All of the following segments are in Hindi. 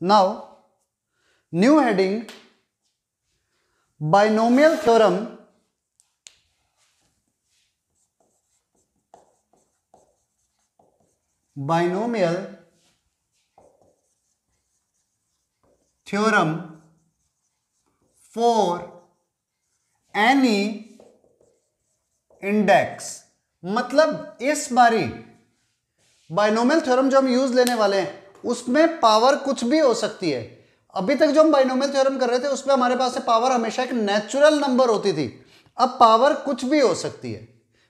Now new heading, binomial theorem for any index. मतलब इस बारी बाइनोमियल थ्योरम जो हम यूज लेने वाले हैं उसमें पावर कुछ भी हो सकती है। अभी तक जो हम बाइनोमियल थ्योरम कर रहे थे उसमें हमारे पास पावर हमेशा एक नेचुरल नंबर होती थी, अब पावर कुछ भी हो सकती है।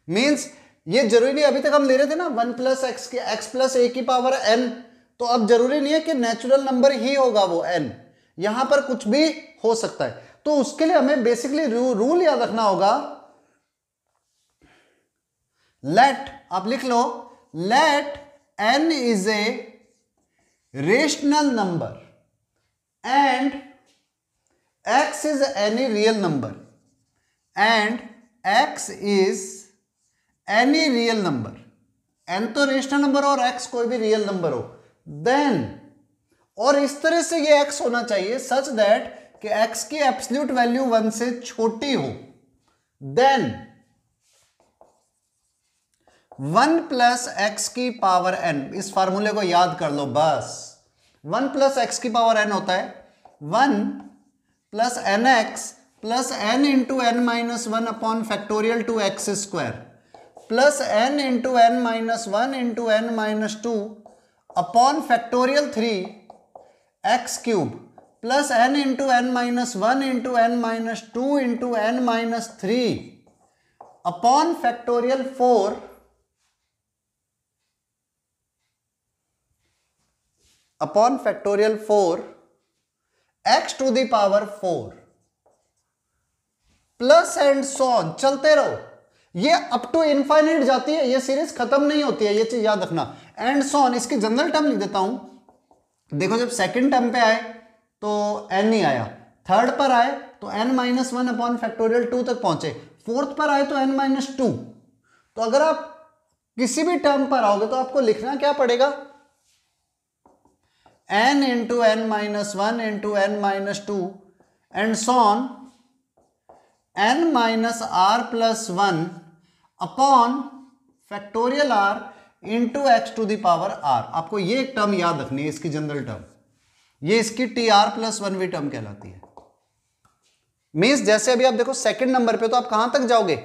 मींस ये जरूरी नहीं, अभी तक हम ले रहे थे ना 1 प्लस एक्स की एक्स प्लस ए की पावर एन, तो अब जरूरी नहीं है कि नेचुरल नंबर ही होगा वो एन, यहां पर कुछ भी हो सकता है। तो उसके लिए हमें बेसिकली रूल याद रखना होगा, लेट, आप लिख लो, let n is a rational number and x is any real number, and x is any real number, n तो रेशनल नंबर हो और x कोई भी रियल नंबर हो, देन, और इस तरह से ये x होना चाहिए सच दैट कि x की एब्सोल्यूट वैल्यू 1 से छोटी हो, देन 1 प्लस एक्स की पावर n, इस फार्मूले को याद कर लो बस। 1 प्लस एक्स की पावर n होता है 1 plus n x plus n into n minus 1 upon factorial two x square plus n into n minus 1 into n minus 2 upon factorial 3 x cube plus n into n minus 1 into n minus 2 into n minus 3 upon factorial 4 upon factorial 4 x to the power 4 plus and so on, चलते रहो, ये अप टू इनफाइनाइट जाती है, ये सीरीज खत्म नहीं होती है, ये चीज याद रखना। एंड सो ऑन, इसकी जनरल टर्म लिख देता हूं, देखो जब सेकंड टर्म पे आए तो n नहीं आया, थर्ड पर आए तो n माइनस 1 अपॉन फैक्टोरियल 2 तक पहुंचे, फोर्थ पर आए तो n माइनस 2। तो अगर आप किसी भी टर्म पर आओगे तो आपको लिखना क्या पड़ेगा, n into n minus 1 into n minus 2 and so on n minus r plus 1 upon factorial r into x to the power r। आपको ये एक टर्म याद रखनी है, इसकी जनरल टर्म, ये इसकी टी आर प्लस 1 टर्म कहलाती है। मीन्स जैसे अभी आप देखो सेकंड नंबर पे तो आप कहां तक जाओगे,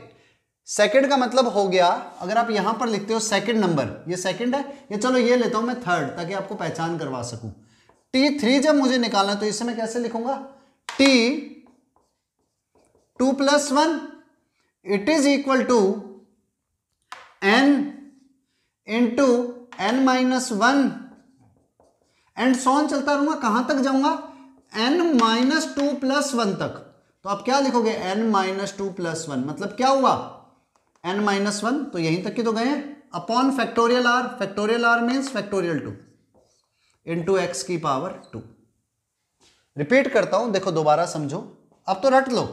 सेकंड का मतलब हो गया, अगर आप यहां पर लिखते हो सेकंड नंबर, ये सेकंड है, ये चलो ये लेता हूं मैं थर्ड ताकि आपको पहचान करवा सकूं। T3 जब मुझे निकालना है तो इसे मैं कैसे लिखूंगा, T2 plus 1 it is equal to n into n minus 1 and so on, चलता रहूंगा, कहां तक जाऊंगा, n माइनस 2 प्लस 1 तक। तो आप क्या लिखोगे, n माइनस 2 प्लस 1 मतलब क्या हुआ, n माइनस 1, तो यहीं तक की तो गए हैं, upon factorial r means factorial 2 into x की पावर 2। रिपीट करता हूं, देखो दोबारा समझो, अब तो रट लो,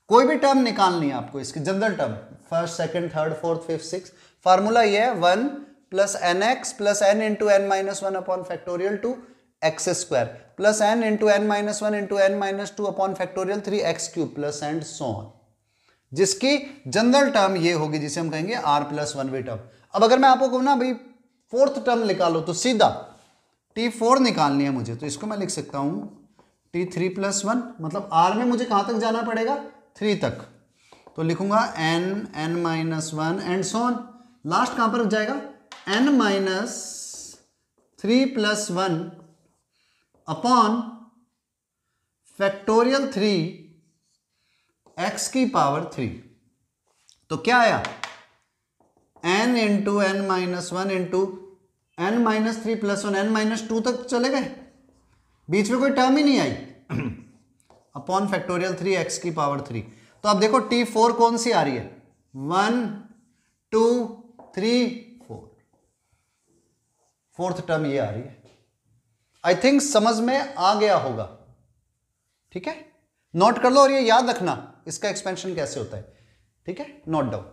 कोई भी टर्म निकालनी है आपको, इसकी general term, first second third fourth fifth six, formula ये है 1 plus n x plus n into n minus 1 upon factorial 2 x square plus n into n minus 1 into n minus 2 upon factorial 3 x cube plus and so on, जिसकी जनरल टर्म ये होगी जिसे हम कहेंगे r प्लस 1 टर्म। अब अगर मैं आपको कहूं ना भाई फोर्थ टर्म निकालो तो सीधा T4 निकालनी है मुझे, तो इसको मैं लिख सकता हूं T3 प्लस 1, मतलब r में मुझे कहां तक जाना पड़ेगा, 3 तक, तो लिखूंगा n minus 1 and so on, last कहां पर जाएगा, n minus 3 plus 1 upon factorial 3 x की पावर 3। तो क्या आया, n into n minus 1 into n minus 3 plus 1 n minus 2 तक चले गए, बीच में कोई टर्म ही नहीं आई, अपॉन फैक्टोरियल 3 एक्स की पावर 3। तो अब देखो T4 कौन सी आ रही है, 1 2 3 4, फोर्थ टर्म ये आ रही है। आई थिंक समझ में आ गया होगा, ठीक है, नोट कर लो और ये याद रखना इसका एक्सपेंशन कैसे होता है, ठीक है, नोट डाउन।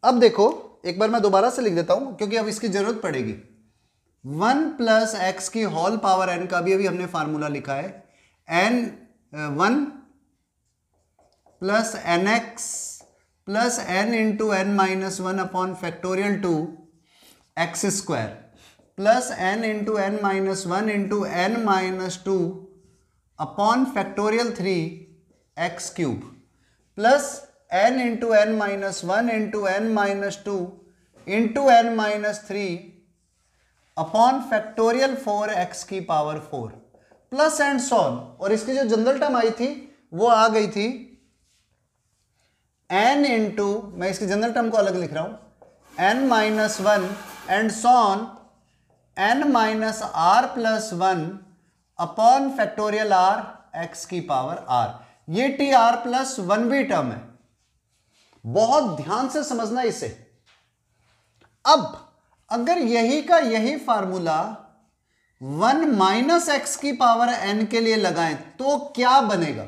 अब देखो एक बार मैं दोबारा से लिख देता हूं क्योंकि अब इसकी जरूरत पड़ेगी। 1 प्लस एक्स की होल पावर n का भी अभी हमने फार्मूला लिखा है, n 1 plus n x plus n into n minus 1 upon factorial 2 x square plus n into n minus 1 into n minus 2 upon factorial 3 x cube plus n into n minus 1 into n minus 2 into n minus 3 upon factorial 4 x की पावर 4 प्लस एंड सॉन। और इसकी जो जनरल टर्म आई थी वो आ गई थी n इंटू, मैं इसकी जनरल टर्म को अलग लिख रहा हूं, n minus 1 and so on n minus r plus 1 upon factorial r x की पावर r। ये टी आर प्लस 1 भी टर्म है, बहुत ध्यान से समझना इसे। अब अगर यही का यही फार्मूला 1 माइनस एक्स की पावर n के लिए लगाएं तो क्या बनेगा?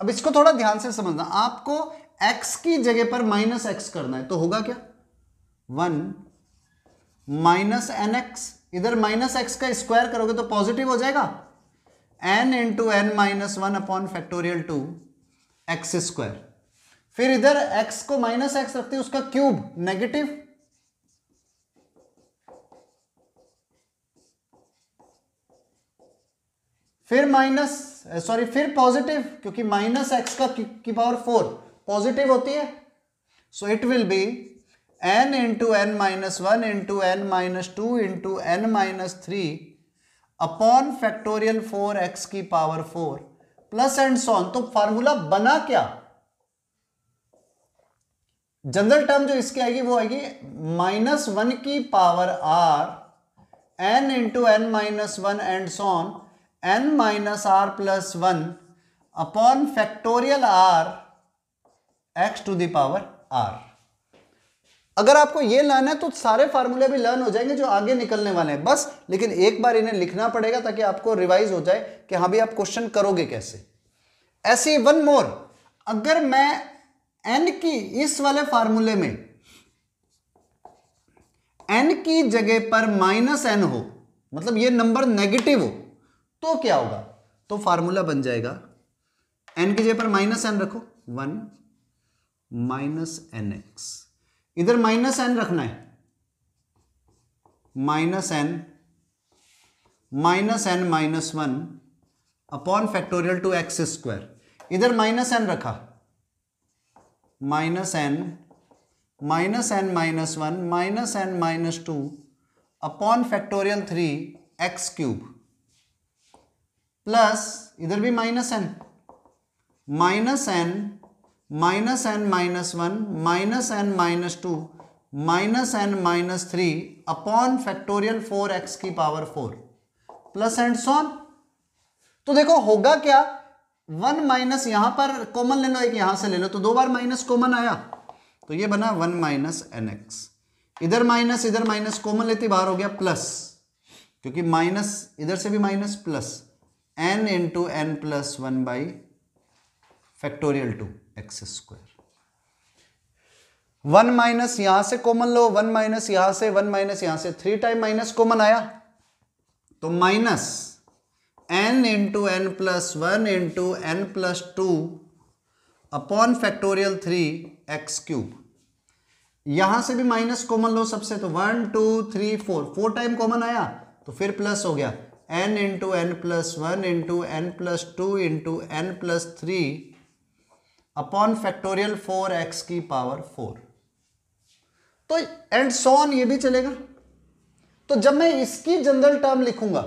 अब इसको थोड़ा ध्यान से समझना। आपको x की जगह पर माइनस एक्स करना है तो होगा क्या? 1 माइनस एन एक्स, इधर माइनस एक्स का स्क्वायर करोगे तो पॉजिटिव हो जाएगा, n into n minus 1 upon factorial 2 x square. फिर इधर x को माइनस एक्स रखते हैं उसका क्यूब नेगेटिव, फिर पॉजिटिव, क्योंकि माइनस एक्स की पावर 4 पॉजिटिव होती है। So it will be n into n minus 1 into n minus 2 into n minus 3 upon factorial 4 x की पावर 4 प्लस एंड सॉन। तो फार्मूला बना क्या? जनरल टर्म जो इसकी आएगी वो आएगी माइनस 1 की power r n into n minus 1 and so on n minus r plus 1 upon factorial r x to the power r। अगर आपको ये लर्न है तो सारे फार्मूले भी लर्न हो जाएंगे जो आगे निकलने वाले हैं बस, लेकिन एक बार इन्हें लिखना पड़ेगा ताकि आपको रिवाइज हो जाए कि हाँ भी आप क्वेश्चन करोगे कैसे। ऐसे वन मोर, अगर मैं n की इस वाले फार्मूले में n की जगह पर माइनस n हो, मतलब ये नंबर नेगेटिव हो, तो क्या होगा? तो फार्मूला बन जाएगा n की जगह पर माइनस n रखो, 1 माइनस एन एक्स, इधर माइनस n रखना है, minus n minus 1 upon factorial 2 x square, इधर माइनस n रखा, minus n minus 1 minus n minus 2 upon factorial 3 x cube plus इधर भी minus n minus n minus 1 minus n minus 2 minus n minus 3 upon factorial 4 x की पावर 4 प्लस एंड सॉन। तो देखो होगा क्या, 1 माइनस यहां पर कॉमन ले लो, एक यहां से ले लो, तो 2 बार माइनस कॉमन आया तो ये बना 1 माइनस एन एक्स, इधर माइनस कॉमन लेते बाहर हो गया प्लस, क्योंकि माइनस इधर से भी minus plus n into n plus 1 by factorial 2 x square. 1 minus यहां से कॉमन लो, 1 माइनस यहां से, 1 माइनस यहां से, 3 टाइम माइनस कॉमन आया तो minus n into n plus 1 into n plus 2 upon factorial 3 x cube. यहां से भी माइनस कॉमन लो सबसे, तो 1 2 3 4 टाइम कॉमन आया तो फिर प्लस हो गया n into n plus 1 into n plus 2 into n plus 3 upon factorial 4 x की पावर 4। तो एंड सॉन ये भी चलेगा। तो जब मैं इसकी जनरल टर्म लिखूंगा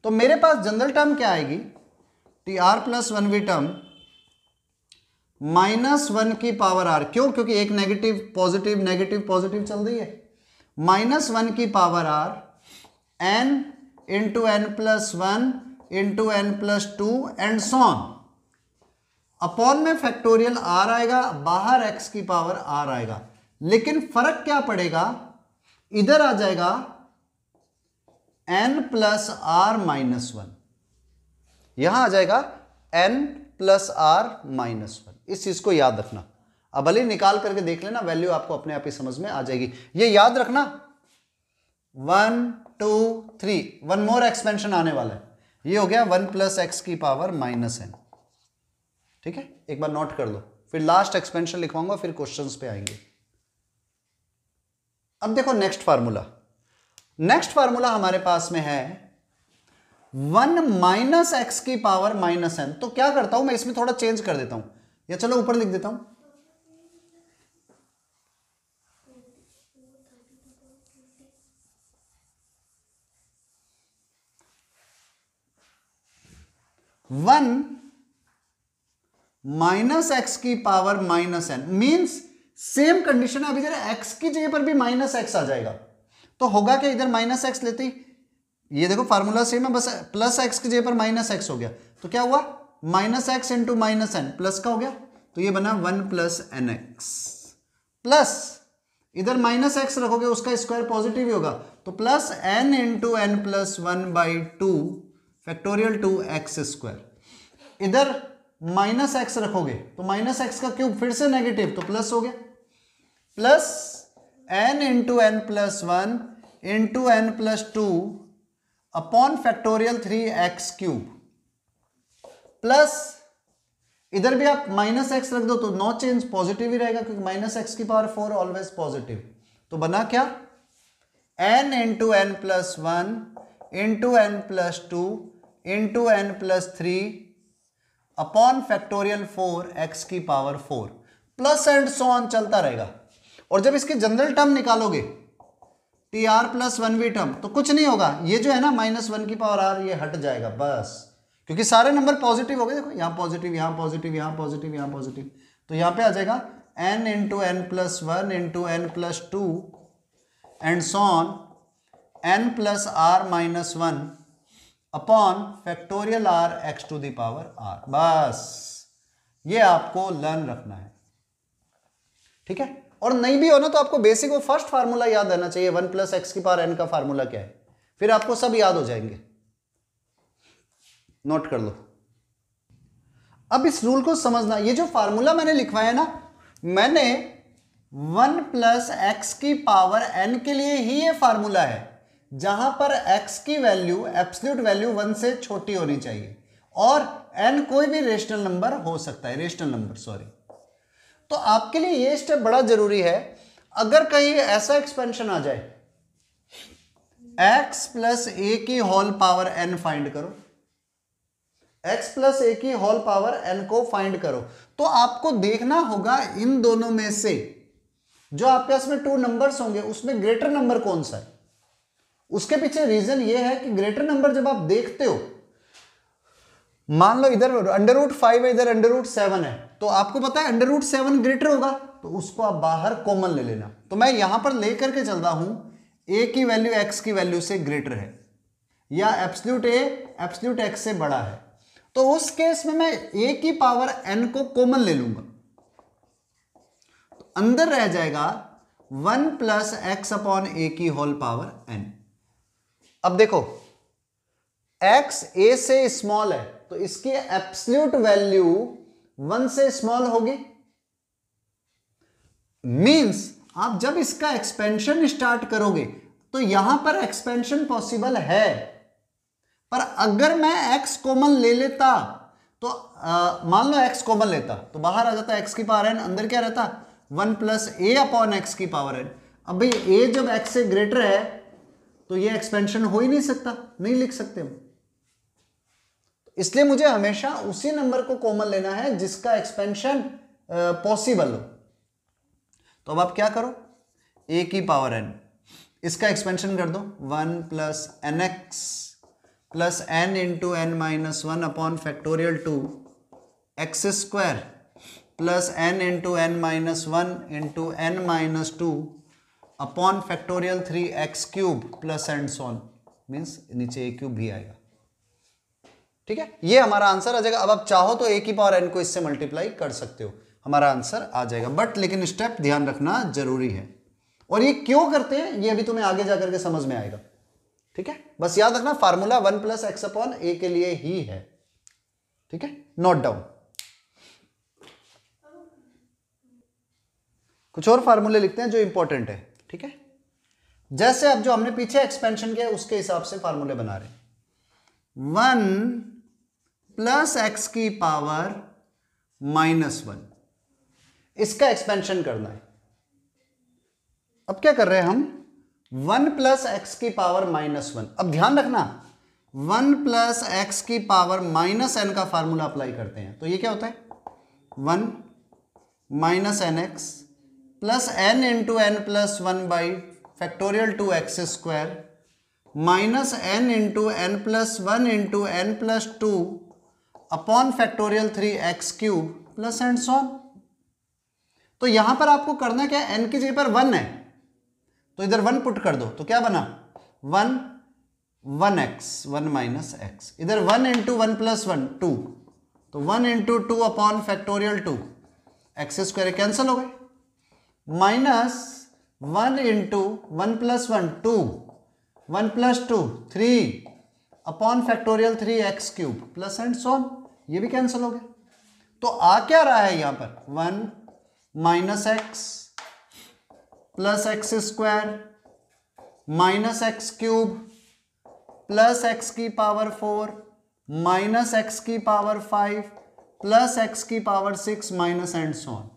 तो मेरे पास जनरल टर्म क्या आएगी, T r plus 1 term minus 1 की पावर r, क्यों? क्योंकि एक नेगेटिव पॉजिटिव चल रही है, माइनस 1 की power r n into n plus 1 into n plus 2 and so on upon में फैक्टोरियल r आएगा, बाहर x की पावर r आएगा, लेकिन फर्क क्या पड़ेगा, इधर आ जाएगा n प्लस r माइनस 1, यहां आ जाएगा n प्लस r माइनस 1। इस चीज को याद रखना। अब भले निकाल करके देख लेना, वैल्यू आपको अपने आप ही समझ में आ जाएगी। ये याद रखना 1 2 3, वन मोर एक्सपेंशन आने वाला है, ये हो गया 1 प्लस एक्स की पावर माइनस एन। ठीक है, एक बार नोट कर लो, फिर लास्ट एक्सपेंशन लिखवाऊंगा, फिर क्वेश्चंस पे आएंगे। अब देखो नेक्स्ट फार्मूला, नेक्स्ट फार्मूला हमारे पास में है 1 माइनस एक्स की पावर माइनस एन। तो क्या करता हूं मैं, इसमें थोड़ा चेंज कर देता हूं, या चलो ऊपर लिख देता हूं, वन माइनस एक्स की power minus n, means same condition है, अभी जरा एक्स की जगह पर भी माइनस एक्स आ जाएगा, तो होगा क्या, इधर माइनस एक्स लेते ही, ये देखो फार्मूला सेम है, बस प्लस एक्स की जगह पर माइनस एक्स हो गया, तो क्या हुआ, minus x into minus n, plus का हो गया, तो ये बना 1 प्लस एन एक्स, प्लस इधर माइनस एक्स रखोगे उसका स्क्वायर पॉजिटिव ही होगा, तो plus n into n plus 1/2 factorial 2 x square, इधर माइनस एक्स रखोगे तो माइनस एक्स का क्यूब फिर से नेगेटिव, तो प्लस हो गया, plus n into n plus 1 into n plus 2 upon factorial 3 x cube, plus इधर भी आप माइनस एक्स रख दो तो नो चेंज, पॉजिटिव ही रहेगा, क्योंकि माइनस एक्स की पावर 4 ऑलवेज पॉजिटिव, तो बना क्या, n into n plus 1 into n plus 2 into n plus 3 upon factorial 4 x की power 4, plus and so on चलता रहेगा। और जब इसके जनरल टर्म निकालोगे t r plus 1v term, तो कुछ नहीं होगा, ये जो है ना -1 की पावर आर, ये हट जाएगा बस, क्योंकि सारे नंबर पॉजिटिव हो गए, देखो यहाँ पॉजिटिव, यहाँ पॉजिटिव, यहाँ पॉजिटिव, यहाँ पॉजिटिव, तो यहाँ पे आ जाएगा n into n plus 1 into n plus 2 and so on n plus r minus 1 upon factorial r x to the power r, बस ये आपको लर्न रखना है। ठीक है, और नहीं भी हो ना तो आपको बेसिक वो फर्स्ट फार्मूला याद रहना चाहिए, 1 प्लस एक्स की पावर एन का फार्मूला क्या है, फिर आपको सब याद हो जाएंगे, नोट कर लो। अब इस रूल को समझना, ये जो फार्मूला मैंने लिखवाया ना, मैंने 1 प्लस एक्स की पावर एन के लिए ही ये फार्मूला है, जहां पर x की वैल्यू एब्सोल्यूट वैल्यू 1 से छोटी होनी चाहिए, और n कोई भी रेशनल नंबर हो सकता है, रेशनल नंबर सॉरी। तो आपके लिए ये स्टेप बड़ा जरूरी है, अगर कहीं ऐसा एक्सपेंशन आ जाए x प्लस ए की होल पावर n फाइंड करो, x प्लस ए की होल पावर n को फाइंड करो, तो आपको देखना होगा इन दोनों में से जो आपके पास में 2 नंबर्स होंगे उसमें ग्रेटर नंबर कौन सा है। उसके पीछे रीजन ये है कि ग्रेटर नंबर जब आप देखते हो, मान लो इधर √5 है, इधर √7 है, तो आपको पता है √7 ग्रेटर होगा, तो उसको आप बाहर कॉमन ले लेना। तो मैं यहां पर लेकर के चलता हूं a की वैल्यू x की वैल्यू से ग्रेटर है, या एब्सोल्यूट a एब्सोल्यूट x से बड़ा है, तो उस केस में मैं a की पावर n को कॉमन ले लूंगा, तो अंदर रह जाएगा 1 प्लस एक्स अपॉन ए की होल पावर n। अब देखो x a से स्मॉल है, तो इसकी एब्सोल्यूट वैल्यू 1 से स्मॉल होगी, मींस आप जब इसका एक्सपेंशन स्टार्ट करोगे तो यहां पर एक्सपेंशन पॉसिबल है, पर अगर मैं x कॉमन ले लेता तो मान लो x कॉमन लेता तो बाहर आ जाता x की पावर n, अंदर क्या रहता 1 प्लस ए अपॉन एक्स की पावर n। अब भाई a जब x से ग्रेटर है तो ये एक्सपेंशन हो ही नहीं सकता, नहीं लिख सकते हम, इसलिए मुझे हमेशा उसी नंबर को कॉमन लेना है जिसका एक्सपेंशन पॉसिबल हो। तो अब आप क्या करो, a की पावर n, इसका एक्सपेंशन कर दो 1 plus n x plus n into n minus 1 upon factorial 2 x square plus n into n minus 1 into n minus 2 upon factorial 3 x cube plus and so on, means नीचे a क्यूब भी आएगा। ठीक है, ये हमारा आंसर आ जाएगा। अब आप चाहो तो a की पावर n को इससे मल्टीप्लाई कर सकते हो, हमारा आंसर आ जाएगा, बट लेकिन स्टेप ध्यान रखना जरूरी है। और ये क्यों करते हैं ये अभी तुम्हें आगे जाकर के समझ में आएगा। ठीक है, बस याद रखना फार्मूला 1 प्लस एक्स अपॉन ए के लिए ही है। ठीक है, नोट डाउन। कुछ और फार्मूले लिखते हैं जो इंपॉर्टेंट है। ठीक है, जैसे अब जो हमने पीछे एक्सपेंशन किया उसके हिसाब से फार्मूले बना रहे हैं। 1 प्लस एक्स की पावर -1, इसका एक्सपेंशन करना है। अब क्या कर रहे हैं हम, 1 प्लस एक्स की पावर -1। अब ध्यान रखना 1 प्लस एक्स की पावर -n का फार्मूला अप्लाई करते हैं, तो ये क्या होता है 1 minus n x plus n into n plus 1 by factorial 2x square minus n into n plus 1 into n plus 2 upon factorial 3x cube plus and so on. तो यहां पर आपको करना क्या है, n की जगह पर 1 है तो इधर 1 पुट कर दो, तो क्या बना 1 माइनस एक्स, इधर 1 इंटू 1 प्लस 1 2, तो 1 into 2 upon factorial 2 x square cancel हो गए, minus 1 into 1 plus 1 2, 1 plus 2 3 upon factorial 3x cube plus and so on, ये भी कैंसिल हो गया। तो आ क्या रहा है यहां पर 1 minus x plus x square minus x cube plus x की पावर 4 माइनस एक्स की पावर 5 प्लस एक्स की power 6 minus and so on.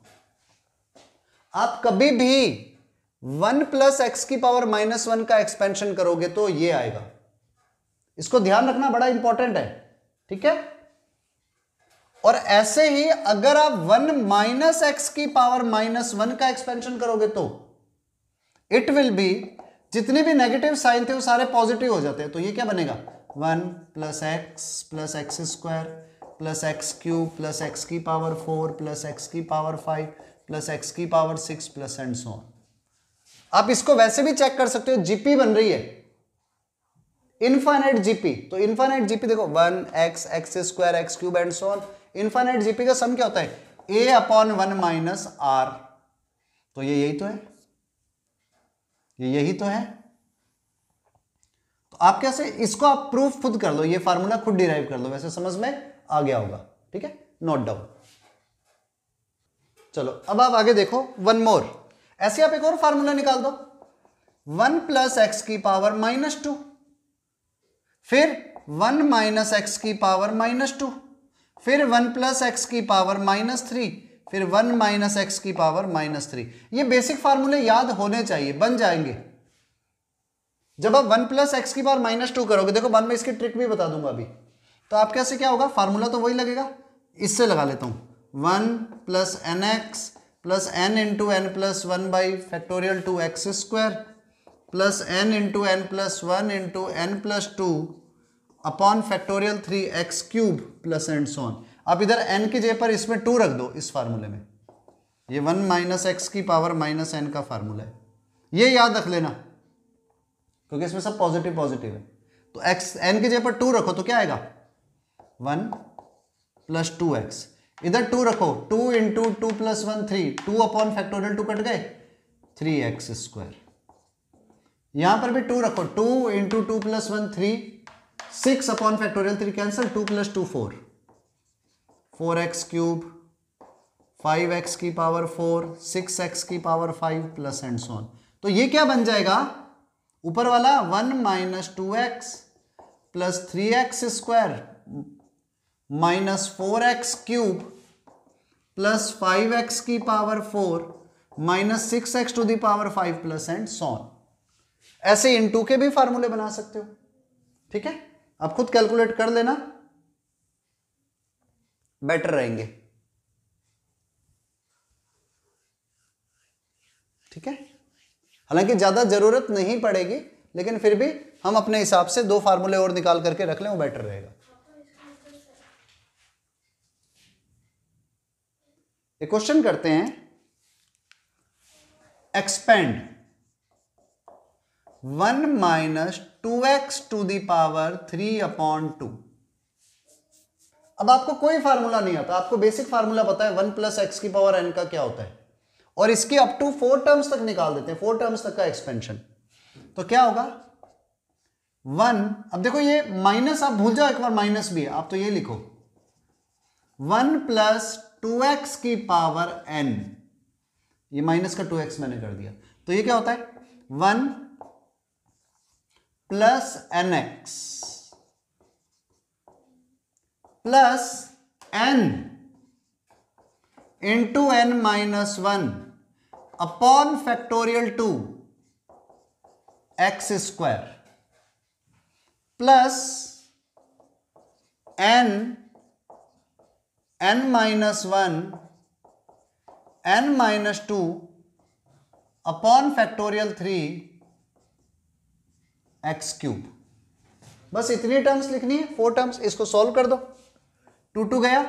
आप कभी भी 1 प्लस एक्स की पावर -1 का एक्सपेंशन करोगे तो ये आएगा, इसको ध्यान रखना, बड़ा इंपॉर्टेंट है, ठीक है। और ऐसे ही अगर आप 1 माइनस एक्स की पावर -1 का एक्सपेंशन करोगे तो इट विल बी, जितने भी नेगेटिव साइन थे वो सारे पॉजिटिव हो जाते हैं, तो ये क्या बनेगा 1 plus x square plus x cube plus x की पावर 4 प्लस एक्स की पावर 5 प्लस एक्स की power 6 plus and so on. आप इसको वैसे भी चेक कर सकते हो, जीपी बन रही है इनफाइनाइट जीपी, तो इनफाइनाइट जीपी देखो 1 x square x cube and so on. Infinite GP का सम क्या होता है a अपॉन 1 माइनस आर, तो ये यही तो है, ये यही तो है। तो आप कैसे इसको आप प्रूफ खुद कर लो, ये फार्मूला खुद डिराइव कर लो, वैसे समझ में आ गया होगा, ठीक है, नोट डाउन। चलो अब आप आगे देखो, वन मोर, ऐसे आप एक और फार्मूला निकाल दो, 1 प्लस एक्स की पावर -2, फिर 1 माइनस एक्स की पावर -2, फिर 1 प्लस एक्स की पावर -3, फिर 1 माइनस एक्स की पावर -3। ये बेसिक फार्मूले याद होने चाहिए, बन जाएंगे। जब आप 1 प्लस एक्स की पावर -2 करोगे, देखो बाद में इसकी ट्रिक भी बता दूंगा अभी, तो आप कैसे क्या होगा, फार्मूला तो वही लगेगा, इससे लगा लेता हूं 1 plus n x plus n into n plus 1 by factorial 2x square plus n into n plus 1 into n plus 2 upon factorial 3x cube plus and so on. आप इधर n की जगह पर इसमें 2 रख दो इस फार्मूले में, ये 1 माइनस एक्स की पावर -n का फार्मूला है, ये याद रख लेना क्योंकि इसमें सब पॉजिटिव पॉजिटिव है। तो x n की जगह पर 2 रखो तो क्या आएगा 1 प्लस 2x, इधर 2 रखो, 2 into 2 plus 1 3, 2 upon factorial 2 cut गए 3x स्क्वायर, यहां पर भी 2 रखो, 2 into 2 plus 1 3, 6 upon factorial 3 cancel, 2 plus 2 4, 4x cube 5x की पावर 4 6x की power 5 plus and so on. तो ये क्या बन जाएगा, ऊपर वाला 1 minus 2x plus 3x square minus 4x cube plus 5x की power 4 minus 6x to the power 5 plus and so on. ऐसे इन टू के भी फार्मूले बना सकते हो, ठीक है, आप खुद कैलकुलेट कर लेना, बेटर रहेंगे, ठीक है। हालांकि ज्यादा जरूरत नहीं पड़ेगी, लेकिन फिर भी हम अपने हिसाब से 2 फार्मूले और निकाल करके रख लें, वो बेटर रहेगा। एक क्वेश्चन करते हैं, expand 1 minus 2x to the power 3 upon 2। अब आपको कोई फार्मूला नहीं आता, आपको बेसिक फार्मूला पता है 1 प्लस एक्स की पावर n का क्या होता है, और इसकी अप टू 4 टर्म्स तक निकाल देते हैं, 4 टर्म्स तक का एक्सपेंशन। तो क्या होगा 1, अब देखो ये माइनस आप भूल जाओ, एक बार माइनस भी है, आप तो ये लिखो 1 प्लस 2x की पावर n, ये माइनस का 2x मैंने कर दिया, तो ये क्या होता है 1 plus n x plus n into n minus one upon factorial 2 x square plus n minus one n minus 2 upon factorial 3 x cube. बस इतनी टर्म्स लिखनी है, 4 टर्म्स। इसको सॉल्व कर दो, 2 गया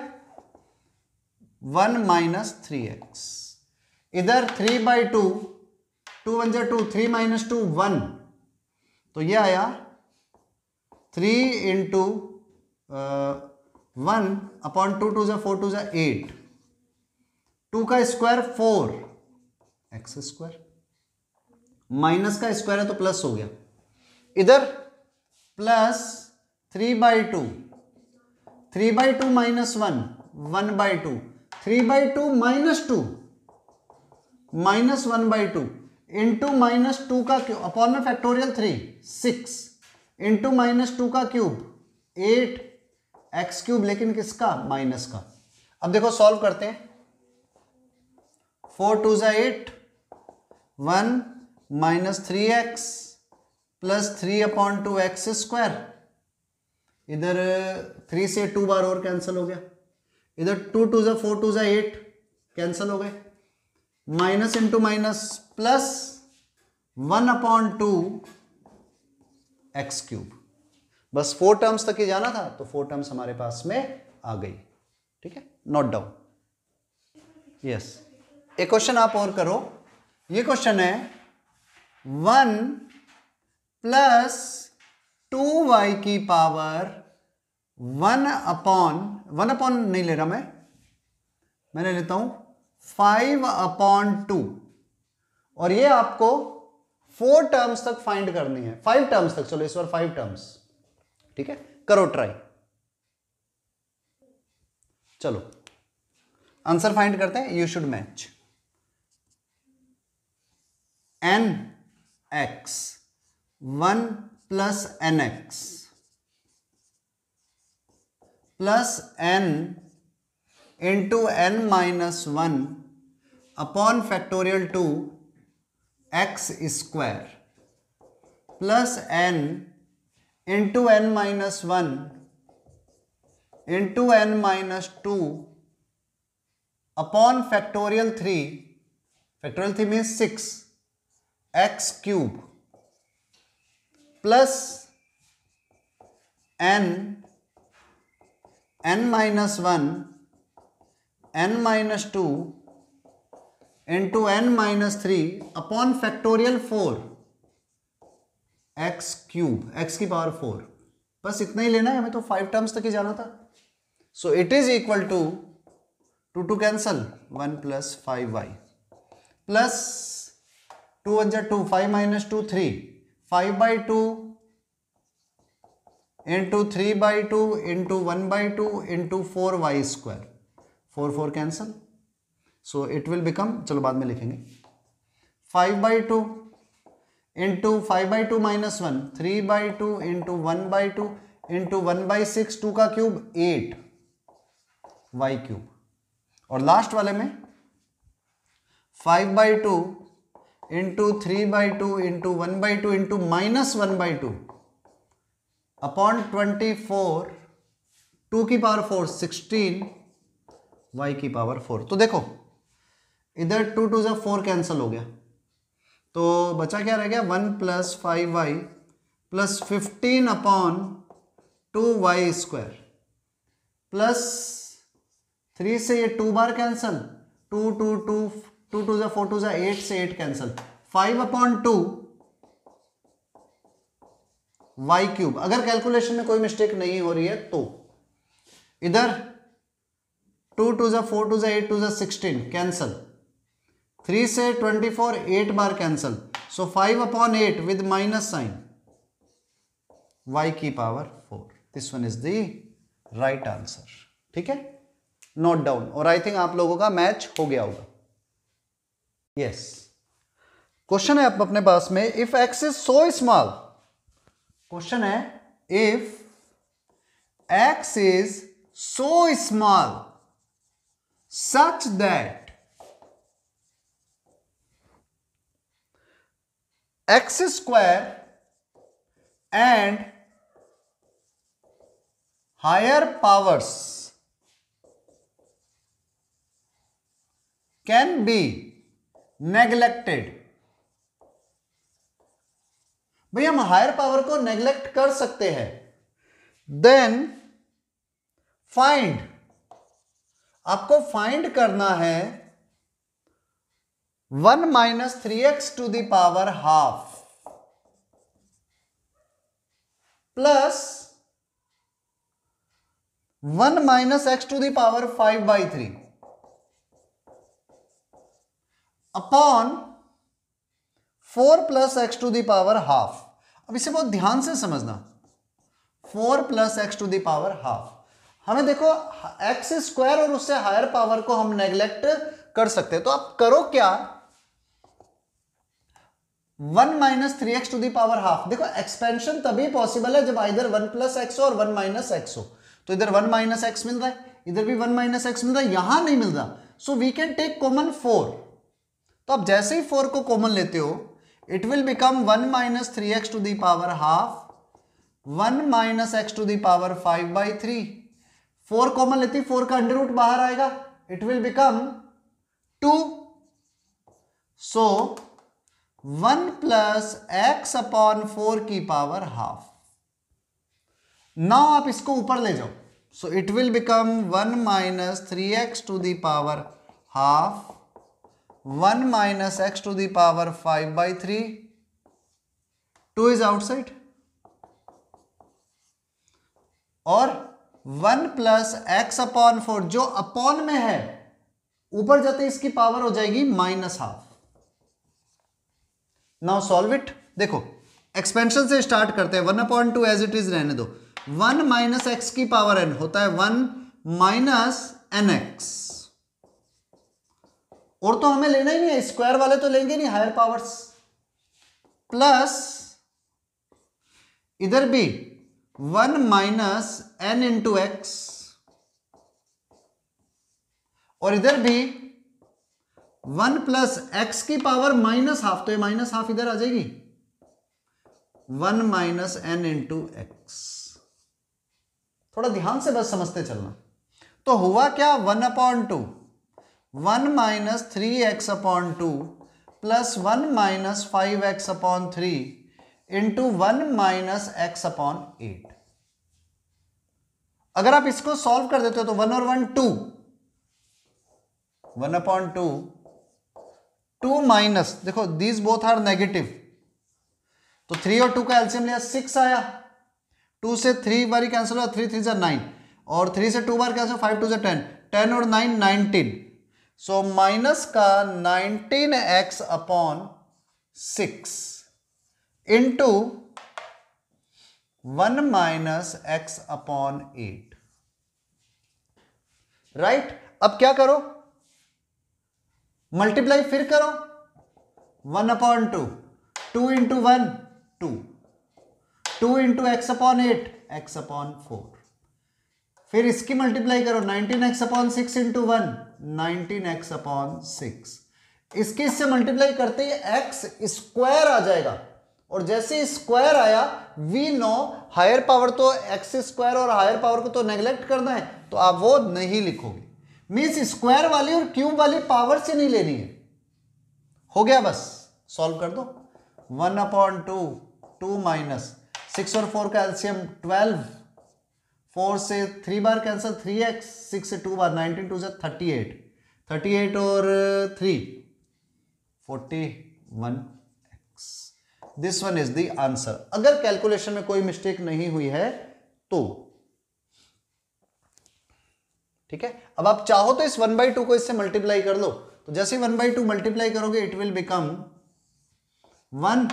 1 माइनस 3x, इधर 3/2, 2 1 जा 2, 3 माइनस 2 1, तो ये आया 3 इंटू 1 अपॉन 2 2 जा 4 2 जा 8, 2 का स्क्वायर 4 एक्स स्क्वायर, माइनस का स्क्वायर है तो प्लस हो गया, इधर plus 3/2, 3/2 minus 1, 1/2, 3/2 minus 2, minus 1/2 into minus 2 का क्यूब अपॉन में फैक्टोरियल 3 6 इंटू माइनस 2 का क्यूब 8 एक्स क्यूब, लेकिन किसका? माइनस का। अब देखो सॉल्व करते हैं, 4 2 जा 8, 1 minus 3x plus 3/2 x square, इधर 3 से 2 बार और कैंसिल हो गया, इधर 2 2 जा 4 2 जा 8 कैंसिल हो गए, minus into minus plus 1/2 x cube. बस 4 टर्म्स तक ही जाना था, तो 4 टर्म्स हमारे पास में आ गई। ठीक है, नोट डाउन। यस, एक क्वेश्चन आप और करो। ये क्वेश्चन है 1 प्लस 2y की पावर 1/1 नहीं ले रहा मैंने लेता हूं 5/2, और ये आपको 4 टर्म्स तक फाइंड करनी है, 5 टर्म्स तक। चलो इस बार 5 टर्म्स। ठीक है, करो ट्राई। चलो आंसर फाइंड करते हैं। You should match n x 1 plus n x plus n into n minus 1 upon factorial 2 x square plus n into n minus 1 into n minus 2 upon factorial 3, factorial 3 means 6 x cube plus n minus 1 n minus 2 into n minus 3 upon factorial 4 x cube, x की पावर 4। बस इतना ही लेना है हमें, तो 5 टर्म्स तक ही जाना था। So it is equal to 2 cancel 1 plus 5y plus 2 1 जा 2, 5 minus 2 3, 5/2 into 3/2 into 1/2 into 4y square, 4 cancel, so it will become, चलो बाद में लिखेंगे, 5/2 इंटू 5/2 माइनस 1, 3/2 इंटू 1/2 इंटू 1/6, 2 का क्यूब 8 y क्यूब, और लास्ट वाले में 5/2 into 3/2 into 1/2 into minus 1/2 upon 24, 2 की पावर 4 16 y की पावर 4। तो देखो इधर 2 2 जा 4 कैंसिल हो गया, तो बचा क्या रह गया 1 plus 5y plus 15 upon 2y square plus 3 से ये 2 बार कैंसिल, 2 2 2 2 2 जा 4 2 जा 8 से 8 कैंसिल, 5/2 y क्यूब। अगर कैलकुलेशन में कोई मिस्टेक नहीं हो रही है तो इधर 2 2 जा 4 2 जा 8 2 जा 16 कैंसिल, 3 से 24 8 बार cancel, so 5/8 with minus sign y की power 4। This one is the right answer. ठीक है, नोट डाउन। और आई थिंक आप लोगों का मैच हो गया होगा। यस, क्वेश्चन है अपने पास में, if x is so small question है if x is so small such that x square and higher powers can be neglected। भाई हम हायर पावर को नेग्लेक्ट कर सकते हैं। देन फाइंड, आपको फाइंड करना है 1 minus 3x to the power half plus 1 minus x to the power 5/3 upon 4 plus x to the power half. अब इसे बहुत ध्यान से समझना, 4 plus x to the power half. हमें देखो एक्स स्क्वायर और उससे हायर पावर को हम नेग्लेक्ट कर सकते हैं, तो आप करो क्या, 1 minus 3x to the power half. देखो एक्सपेंशन तभी पॉसिबल है जब आइदर 1 प्लस एक्स हो और 1 माइनस एक्स हो। तो इधर 1 माइनस एक्स मिल रहा है, इधर भी 1 माइनस एक्स मिल रहा है, यहां नहीं मिल रहा। So we can take common 4। तो आप जैसे ही 4 को कॉमन लेते हो, it will become 1 minus 3x to the power half, 1 minus x to the power 5/3। 4 common लेती, 4 का अंडर रूट बाहर आएगा, it will become 2। so 1 plus x upon 4 की पावर हाफ। नाउ आप इसको ऊपर ले जाओ, so it will become 1 minus 3x to the power half 1 minus x to the power 5/3, 2 is outside, और 1 plus x upon 4 जो अपॉन में है, ऊपर जाते इसकी पावर हो जाएगी minus half. Now solve it. देखो एक्सपेंशन से स्टार्ट करते हैं, 1/2 एज इट इज रहने दो। 1 माइनस एक्स की पावर n होता है 1 माइनस nx, और तो हमें लेना ही नहीं है, स्क्वायर वाले तो लेंगे नहीं, हायर पावर्स, प्लस इधर भी 1 माइनस n इंटू एक्स, और इधर भी 1 प्लस एक्स की पावर माइनस हाफ, तो ये माइनस हाफ इधर आ जाएगी, 1 माइनस n इंटू एक्स। थोड़ा ध्यान से बस समझते चलना। तो हुआ क्या, 1/2 1 minus 3x upon 2 plus 1 minus 5x upon 3 into 1 minus x upon 8। अगर आप इसको सॉल्व कर देते हो तो 1 और 1 2, 1/2 2 माइनस, देखो दीज बोथ आर नेगेटिव, तो 3 और 2 का एलसीएम लिया 6 आया, 2 से 3 बारी कैंसिल हुआ, 3 3 9, और 3 से 2 बार कैंसिल, 5 2 10, 10 और 9 19। सो माइनस का 19x upon 6 into 1 minus x upon 8। Right, अब क्या करो, मल्टीप्लाई फिर करो, 1/2 2 into 1 2, 2 into x upon 8 x upon 4, फिर इसकी मल्टीप्लाई करो, 19x upon 6 into 1 19x upon 6। इसकी इससे मल्टीप्लाई करते ही x स्क्वायर आ जाएगा, और जैसे स्क्वायर आया, वी नो हायर पावर तो x स्क्वायर और हायर पावर को तो नेग्लेक्ट करना है, तो आप वो नहीं लिखोगे। मीन्स स्क्वायर वाली और क्यूब वाली पावर से नहीं लेनी है। हो गया, बस सॉल्व कर दो। 1/2 2 माइनस 6 और 4 का एलसीएम 12, 4 से 3 बार कैंसिल, 3x, 6 से 2 बार, 19 2 से 38, 38 और 3 41x। This one is the answer. अगर कैलकुलेशन में कोई मिस्टेक नहीं हुई है तो ठीक है। अब आप चाहो तो इस 1/2 को इससे मल्टीप्लाई कर लो, तो जैसे 1/2 मल्टीप्लाई करोगे it will become 1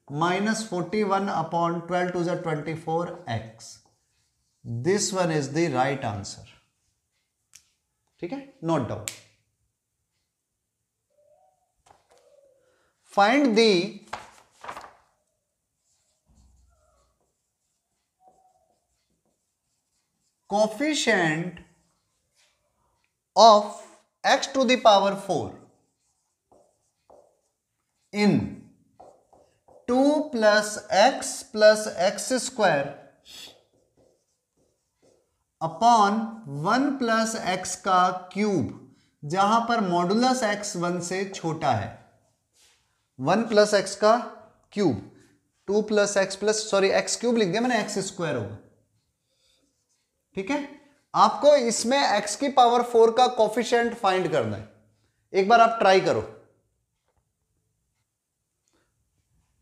minus 41 upon 12 2 जा 24x। This one is the right answer. ठीक है, note down. Find the coefficient of x to the power 4 in 2 plus x square upon 1 plus x का क्यूब, जहां पर मॉडुलस x 1 से छोटा है। 1 प्लस एक्स का cube, 2 plus x plus sorry x cube लिख दिया मैंने, एक्स स्क्वायर होगा। ठीक है, आपको इसमें x की पावर 4 का कोफिशिएंट फाइंड करना है। एक बार आप ट्राई करो।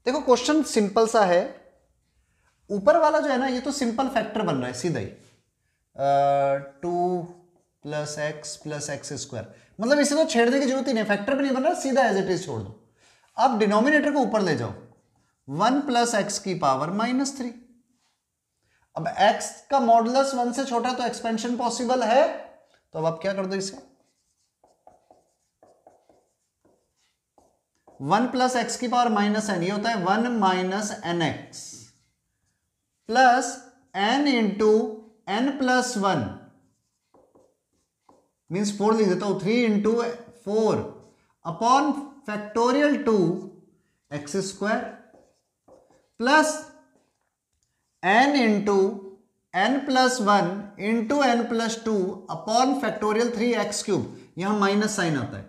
देखो क्वेश्चन सिंपल सा है, ऊपर वाला जो है ना, ये तो सिंपल फैक्टर बन रहा है सीधा ही, 2 प्लस एक्स स्क्वायर, मतलब इसे तो छेड़ने की जरूरत ही नहीं, फैक्टर भी नहीं बन रहा, सीधा एज इट इज छोड़ दो। आप डिनोमिनेटर को ऊपर ले जाओ, 1 प्लस एक्स की पावर -3। अब x का मॉडुलस 1 से छोटा तो एक्सपेंशन पॉसिबल है, तो अब आप क्या कर दो, इसे 1 प्लस एक्स की पावर -n, ये होता है 1 minus n x plus n into n plus 1 means 4 लिख देता हूं, 3 into 4 upon factorial 2 x square plus n into n plus 1 into n plus 2 upon factorial 3 x cube, यहां माइनस साइन आता है,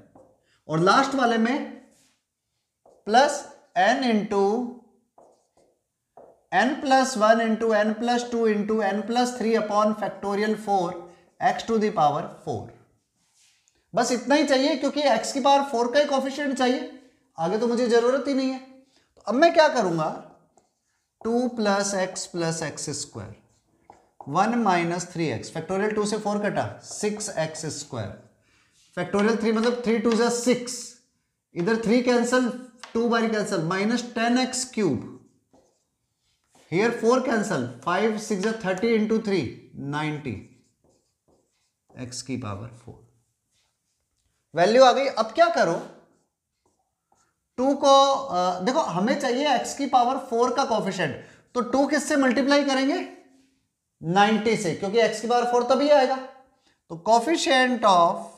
और लास्ट वाले में plus n into n plus 1 into n plus 2 into n plus 3 upon factorial 4 x to the power 4। बस इतना ही चाहिए, क्योंकि x की पावर 4 का ही कोफिशिएंट चाहिए, आगे तो मुझे जरूरत ही नहीं है। तो अब मैं क्या करूंगा, 2 plus x square 1 minus 3x, factorial 2 से 4 कटा 6x स्क्वायर, फैक्टोरियल 3 मतलब 3 2 6, इधर 3 कैंसल, 2 बारी cancel, minus 10x cube, here 4 cancel, 5 6 30 into 3 90 x की पावर 4, वैल्यू आ गई। अब क्या करो, 2 को देखो हमें चाहिए x की पावर 4 का कोफिशिएंट, तो 2 किससे मल्टीप्लाई करेंगे, 90 से, क्योंकि x की पावर 4 तभी आएगा। तो कोफिशिएंट ऑफ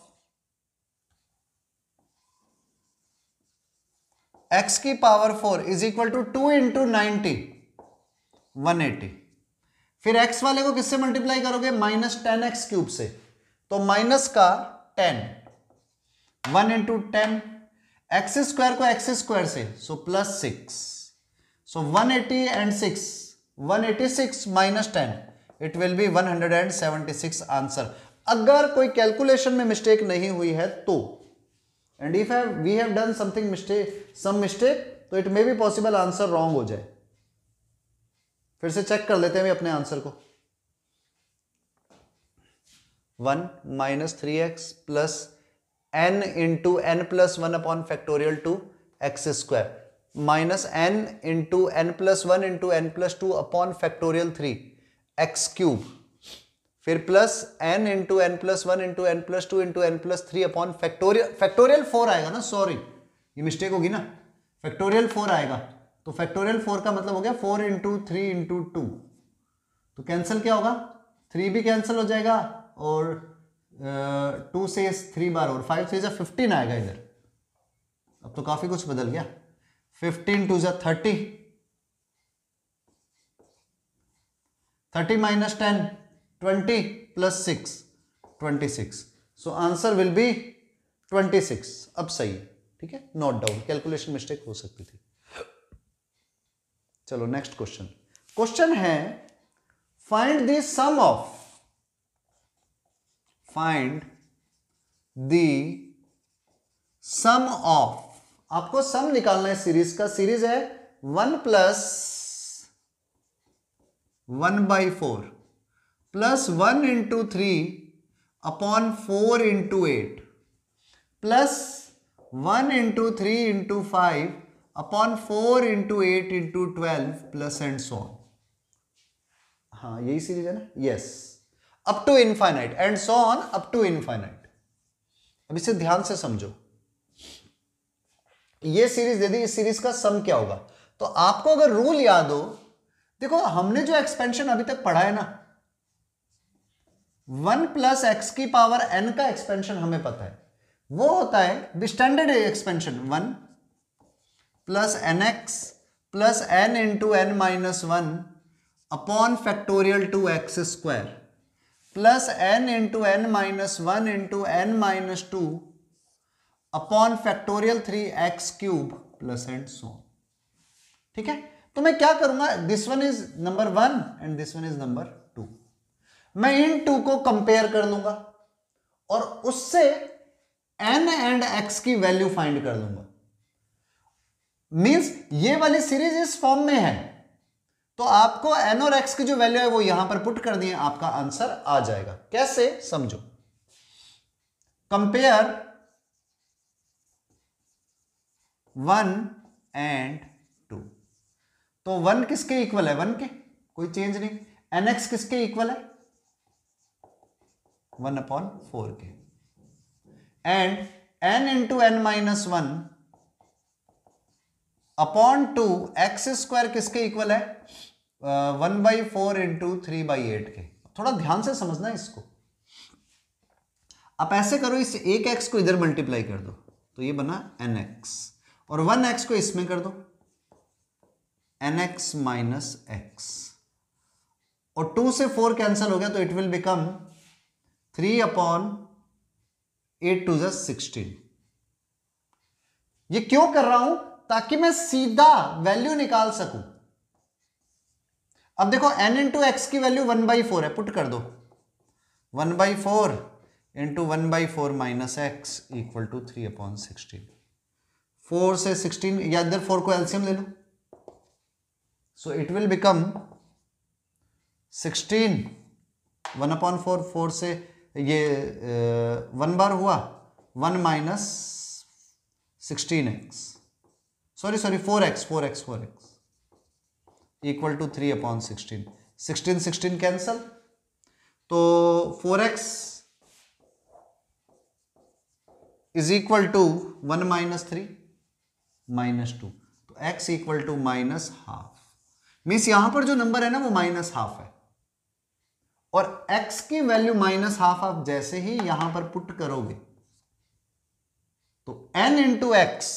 x की power 4 is equal to 2 into 90 180। फिर x वाले को किससे मल्टीप्लाई करोगे, माइनस 10x क्यूब से, तो माइनस का 10, 1 इंटू 10, एक्स स्क्वायर को एक्स स्क्वायर से, so plus 6, so 180 and 6 186 minus 10, it will be 176 answer, अगर कोई कैलकुलेशन में मिस्टेक नहीं हुई है तो। And if we have done something mistake, तो it may be possible answer wrong हो जाए। फिर से चेक कर लेते हैं अपने आंसर को, 1 minus 3x plus n into n plus 1 upon factorial 2 x square minus n into n plus 1 into n plus 2 upon factorial 3 x cube, फिर plus n into n plus 1 into n plus 2 into n plus 3 upon factorial 4 आएगा ना, सॉरी ये मिस्टेक होगी ना, फैक्टोरियल 4 आएगा, तो फैक्टोरियल 4 का मतलब हो गया 4 इंटू 3 इंटू 2, तो कैंसिल क्या होगा, 3 भी कैंसिल हो जाएगा, और 2 से 3 बार, और 5 से 15 आएगा इधर। अब तो काफी कुछ बदल गया, 15 2 30, 30 minus 10 20 plus 6 26, so answer will be 26। अब सही है, ठीक है, नोट डाउन, कैलकुलेशन मिस्टेक हो सकती थी। चलो नेक्स्ट क्वेश्चन है, find the sum of, find the sum of, आपको सम निकालना है सीरीज का, सीरीज है 1 plus 1/4 plus 1 into 3 upon 4 into 8 plus 1 into 3 into 5 upon 4 into 8 into 12 plus and so on. हाँ यही सीरीज है ना, yes, up to infinite and so on up to infinite. अब इसे ध्यान से समझो, ये सीरीज दे दी, इस सीरीज का सम क्या होगा, तो आपको अगर रूल याद हो, देखो हमने जो एक्सपेंशन अभी तक पढ़ा है ना, 1 प्लस एक्स की पावर n का एक्सपेंशन हमें पता है, वो होता है standard expansion 1 plus n x plus n into n minus 1 upon factorial 2x² plus n into n minus 1 into n minus 2 upon factorial 3x³ plus and so. ठीक है, तो मैं क्या करूंगा, this one is number 1 and this one is number 2। मैं इन 2 को कंपेयर कर लूंगा और उससे n एंड x की वैल्यू फाइंड कर लूंगा। मींस ये वाली सीरीज इस फॉर्म में है, तो आपको n और x की जो वैल्यू है वो यहां पर पुट कर दिए, आपका आंसर आ जाएगा। कैसे, समझो। कंपेयर 1 एंड 2, तो 1 किसके इक्वल है, 1 के, कोई चेंज नहीं। nx किसके इक्वल है, 1/4 के। And n into n minus 1 upon 2 x² किसके इक्वल है, 1/4 इंटू 3/8 के। थोड़ा ध्यान से समझना इसको। आप ऐसे करो, इस एक x को इधर मल्टीप्लाई कर दो तो ये बना nx, और 1x को इसमें कर दो nx माइनस x, और 2 से 4 कैंसिल हो गया तो इट विल बिकम 3/8 टू 16। ये क्यों कर रहा हूं, ताकि मैं सीधा वैल्यू निकाल सकूं। अब देखो n इंटू एक्स की वैल्यू 1/4 है, पुट कर दो 1/4 into 1/4 minus x equal to 3/16। 4 से 16 या इधर 4 को एलसीएम ले लो, सो इट विल बिकम 16 1/4, 4 से ये 1 बार हुआ 1 minus 16x, sorry 4x equal to 3/16। 16 cancel, तो 4x is equal to 1 minus 3 minus 2, तो x equal to minus half. Means यहां पर जो नंबर है ना वो माइनस हाफ है, और x की वैल्यू माइनस हाफ आप जैसे ही यहां पर पुट करोगे तो n into x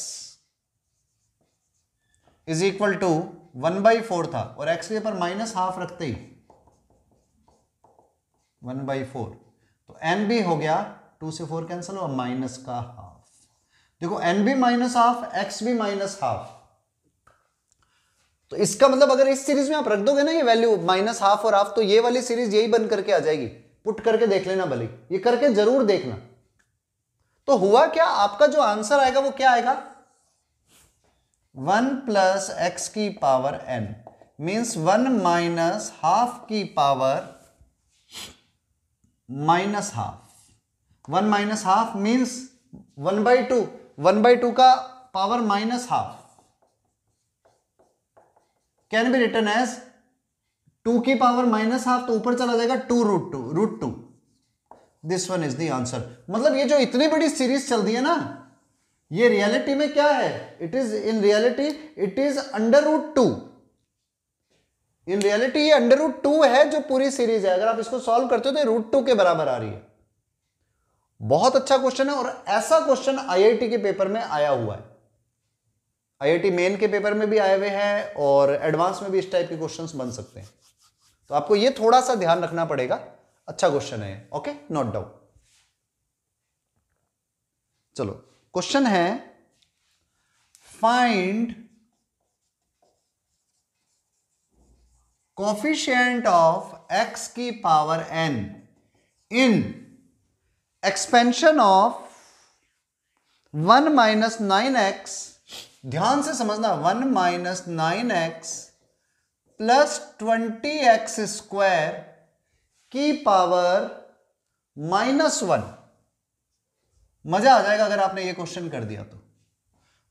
is equal to 1/4 था, और x के ऊपर माइनस हाफ रखते ही 1/4, तो n भी हो गया 2 से 4 कैंसिल हुआ माइनस का हाफ। देखो n भी माइनस हाफ, x भी माइनस हाफ, तो इसका मतलब अगर इस सीरीज में आप रख दोगे ना ये वैल्यू माइनस हाफ और हाफ, तो ये वाली सीरीज यही बन करके आ जाएगी। पुट करके देख लेना, भले ये करके जरूर देखना। तो हुआ क्या, आपका जो आंसर आएगा वो क्या आएगा, 1 प्लस एक्स की power n, means 1 minus half की power minus half. 1 minus half means 1/2, 1/2 का power minus half can be written as 2 की पावर माइनस हाफ, तो ऊपर चला जाएगा 2√2। This one is the answer. मतलब ये जो इतनी बड़ी सीरीज चल रही है ना, ये रियलिटी में क्या है, it is in reality it is √2। In reality ये √2 है जो पूरी सीरीज है। अगर आप इसको सॉल्व करते हो तो √2 के बराबर आ रही है। बहुत अच्छा क्वेश्चन है, और ऐसा क्वेश्चन आईआईटी के पेपर में आया हुआ है। आईआईटी मेन के पेपर में भी आए हुए हैं, और एडवांस में भी इस टाइप के क्वेश्चंस बन सकते हैं। तो आपको ये थोड़ा सा ध्यान रखना पड़ेगा। अच्छा क्वेश्चन है, ओके, नोट डाउन। चलो, क्वेश्चन है फाइंड कोफिशिएंट ऑफ x की power n in expansion of 1 minus 9x, ध्यान से समझना, 1 माइनस 9x प्लस 20x² की पावर -1। मजा आ जाएगा अगर आपने ये क्वेश्चन कर दिया तो।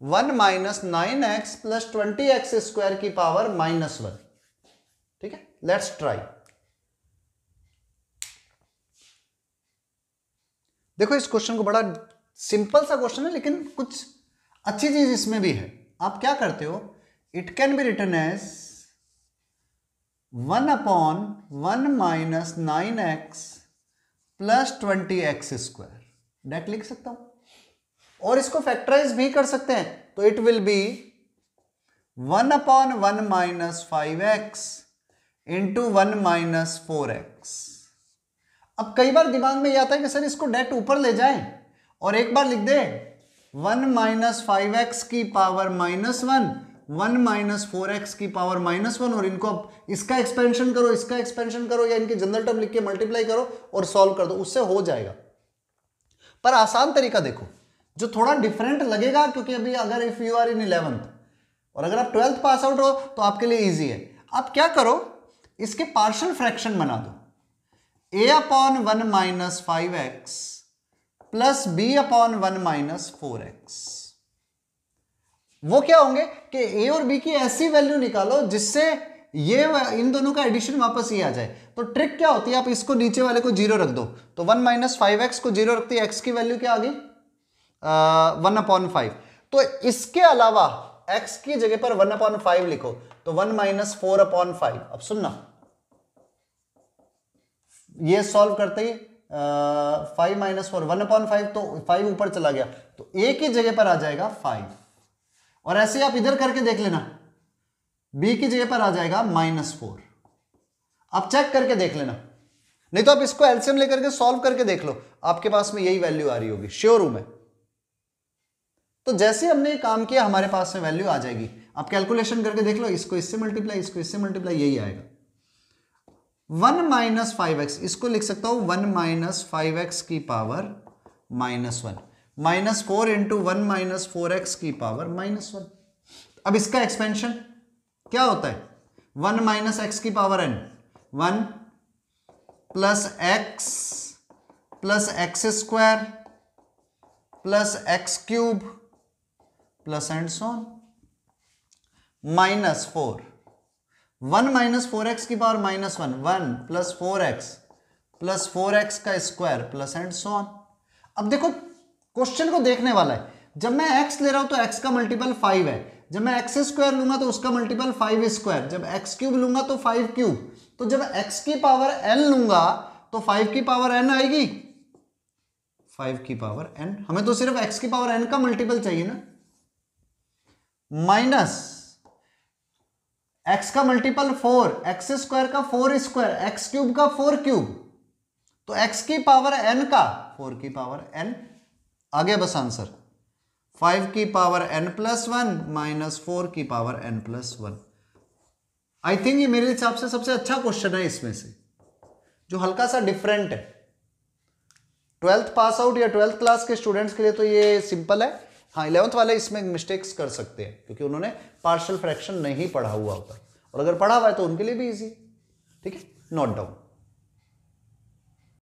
1 माइनस 9x प्लस 20x² की पावर -1। ठीक है, लेट्स ट्राई। देखो इस क्वेश्चन को, बड़ा सिंपल सा क्वेश्चन है, लेकिन कुछ अच्छी चीज इसमें भी है। आप क्या करते हो, it can be written as 1/1 minus 9x plus 20x², direct लिख सकता हूं, और इसको फैक्टराइज भी कर सकते हैं, तो it will B 1/1 - 5x into 1 - 4x। अब कई बार दिमाग में ये आता है कि सर इसको डायरेक्ट ऊपर ले जाएं और एक बार लिख दे 1 - 5x की पावर -1, 1 - 4x की पावर -1, और इनको इसका एक्सपेंशन करो, इसका एक्सपेंशन करो, या इनकी जनरल टर्म लिख के मल्टीप्लाई करो और सॉल्व कर दो, उससे हो जाएगा। पर आसान तरीका देखो जो थोड़ा डिफरेंट लगेगा, क्योंकि अभी अगर if you are in 11th और अगर आप 12th पास आउट हो तो आपके लिए इजी है। आप क्या करो, इसके पार्शियल फ्रैक्शन बना दो, a/1 - 5x plus b/1 - 4x। वो क्या होंगे कि a और b की ऐसी वैल्यू निकालो जिससे ये इन दोनों का एडिशन वापस ही आ जाए। तो ट्रिक क्या होती है, आप इसको नीचे वाले को 0 रख दो, तो 1 - 5x को 0 रखती है, x की वैल्यू क्या आ गई 1/5। तो इसके अलावा x की जगह पर 1/5 लिखो, तो 1 - 4/5। अब सुनना, ये सॉल्व करते ही 5 - 4 1/5, तो 5 ऊपर चला गया, तो a की जगह पर आ जाएगा 5, और ऐसे आप इधर करके देख लेना, b की जगह पर आ जाएगा -4। आप चेक करके देख लेना, नहीं तो आप इसको एलसीएम लेकर के सॉल्व करके देख लो, आपके पास में यही वैल्यू आ रही होगी, श्योर हूं मैं। तो जैसे हमने ये काम किया हमारे पास में वैल्यू आ जाएगी। आप कैलकुलेशन करके देख लो, इसको इससे मल्टीप्लाई, इसको इससे मल्टीप्लाई, यही आएगा। 1 - 5x, इसको लिख सकता हूं 1 - 5x की पावर -1, -4 इंटू 1 - 4x की पावर -1। अब इसका एक्सपेंशन क्या होता है, 1 - x की power n, 1 plus x plus x² plus x³ plus and so on, -4, 1 - 4x की power -1, 1 plus 4x plus 4x का square plus and so on. अब देखो क्वेश्चन को देखने वाला है, जब मैं x ले रहा हूं तो x का मल्टीपल 5 है, जब मैं x² लूंगा तो उसका मल्टीपल 5² जब x³ लूंगा तो 5³, तो जब x की पावर n लूंगा तो 5 की पावर n आएगी, 5 की पावर n, हमें तो सिर्फ x की पावर n का मल्टीपल चाहिए ना, माइनस x का मल्टीपल 4, x² का 4² x³ का 4³, तो x की पावर n का 4 की पावर n, आगे बस आंसर 5 की पावर n+1 माइनस 4 की पावर n+1। आई थिंक ये मेरे हिसाब से सबसे अच्छा क्वेश्चन है इसमें से, जो हल्का सा डिफरेंट है। 12th पास आउट या 12th क्लास के स्टूडेंट्स के लिए तो ये सिंपल है, हाँ 11th वाले इसमें मिस्टेक्स कर सकते हैं क्योंकि उन्होंने पार्शियल फ्रैक्शन नहीं पढ़ा हुआ होता, और अगर पढ़ा हुआ है तो उनके लिए भी इजी। ठीक है, नोट डाउन।